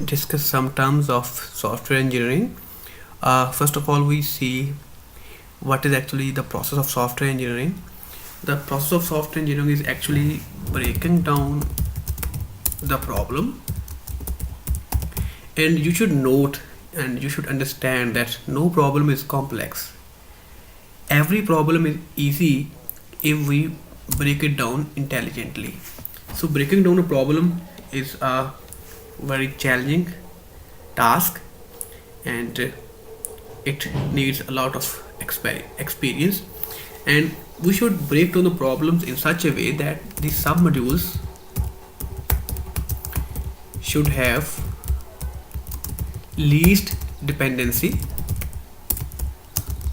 discuss some terms of software engineering. First of all, we see what is actually the process of software engineering. The process of software engineering is actually breaking down the problem, and you should note and you should understand that no problem is complex. Every problem is easy if we break it down intelligently. So breaking down a problem is a very challenging task, and it needs a lot of experience, and we should break down the problems in such a way that the submodules should have least dependency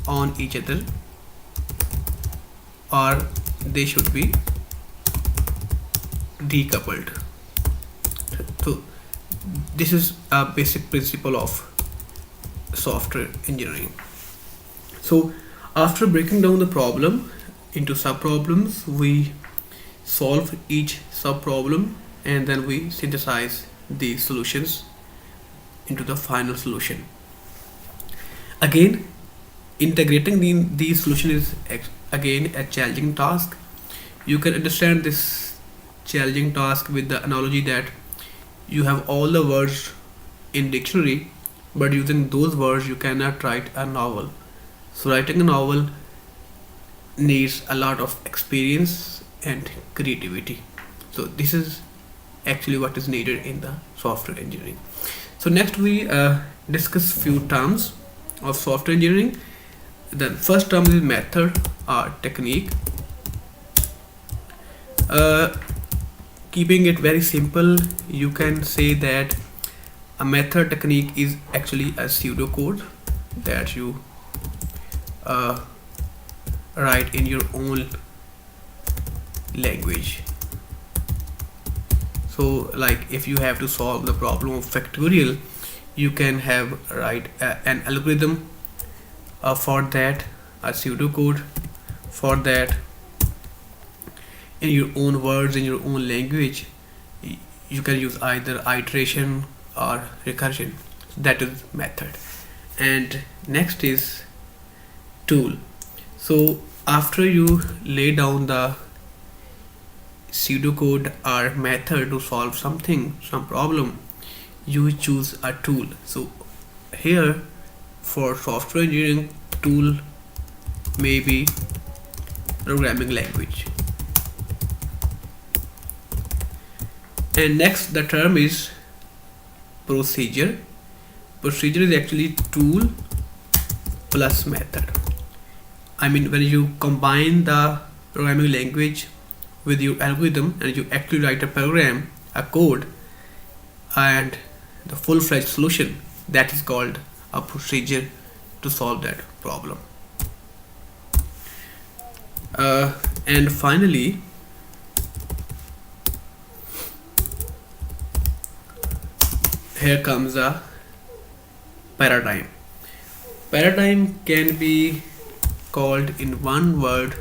on each other, or they should be decoupled. So this is a basic principle of software engineering. So after breaking down the problem into subproblems, we solve each subproblem and then we synthesize the solutions into the final solution. Again, integrating these solutions is again a challenging task. You can understand this challenging task with the analogy that you have all the words in dictionary, but using those words you cannot write a novel. So writing a novel needs a lot of experience and creativity. So this is actually what is needed in the software engineering. So next we discuss few terms of software engineering. The first term is method or technique. Keeping it very simple, you can say that a method technique is actually a pseudocode that you write in your own language. So like if you have to solve the problem of factorial, you can have write an algorithm for that, a pseudocode for that in your own words, in your own language. You can use either iteration or recursion. That is method. And next is tool. So after you lay down the pseudocode or method to solve something, some problem, you choose a tool. So here for software engineering, tool may be programming language. And next the term is procedure. Procedure is actually tool plus method. I mean, when you combine the programming language with your algorithm and you actually write a program, a code, and the full-fledged solution, that is called a procedure to solve that problem. And finally, here comes a paradigm. Paradigm can be called in one word,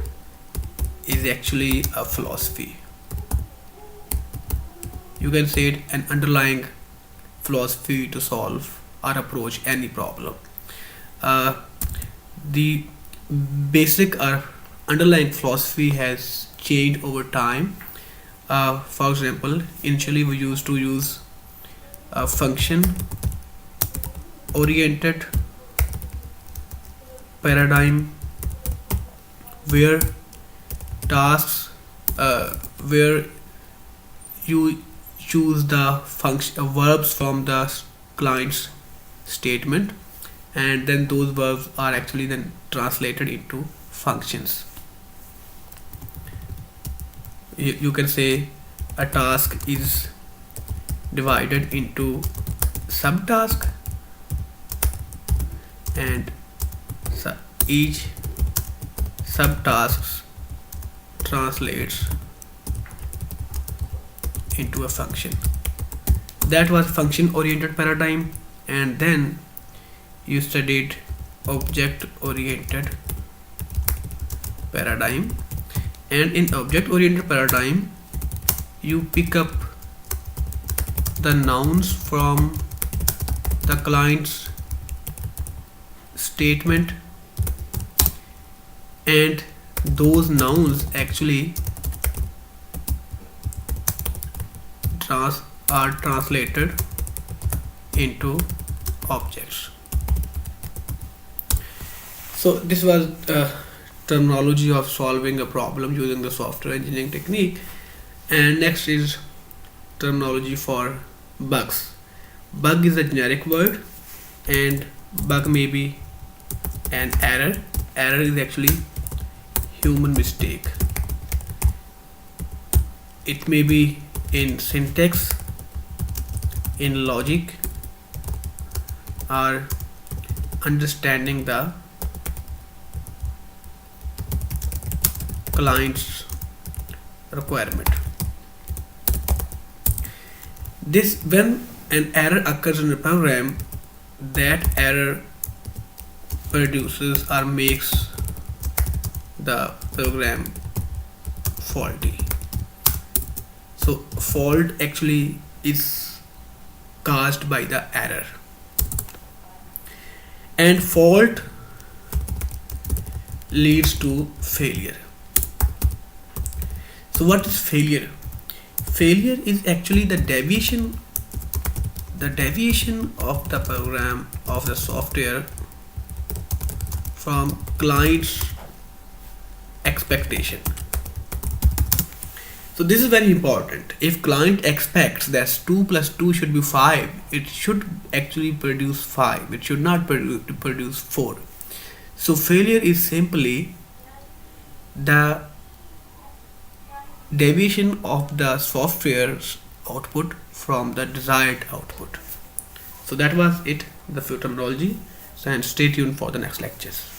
is actually a philosophy. You can say it an underlying philosophy to solve or approach any problem. The basic or underlying philosophy has changed over time. For example, initially we used to use a function oriented paradigm where tasks where you choose the function verbs from the client's statement, and then those verbs are actually then translated into functions. You can say a task is divided into subtask, and each subtasks translates into a function. That was function oriented paradigm. And then you studied object oriented paradigm, and in object oriented paradigm you pick up the nouns from the client's statement, and those nouns actually are translated into objects. So this was terminology of solving a problem using the software engineering technique. And next is terminology for bugs. Bug is a generic word, and bug may be an error. Error is actually human mistake. It may be in syntax, in logic, or understanding the client's requirement. This, when an error occurs in a program, that error produces or makes the program faulty. So fault actually is caused by the error, and fault leads to failure. So what is failure? Failure is actually the deviation of the program, of the software, from client's expectation. So this is very important. If client expects that 2 plus 2 should be 5, it should actually produce 5. It should not produce 4. So failure is simply the deviation of the software's output from the desired output. So that was it, the few terminology. So, and stay tuned for the next lectures.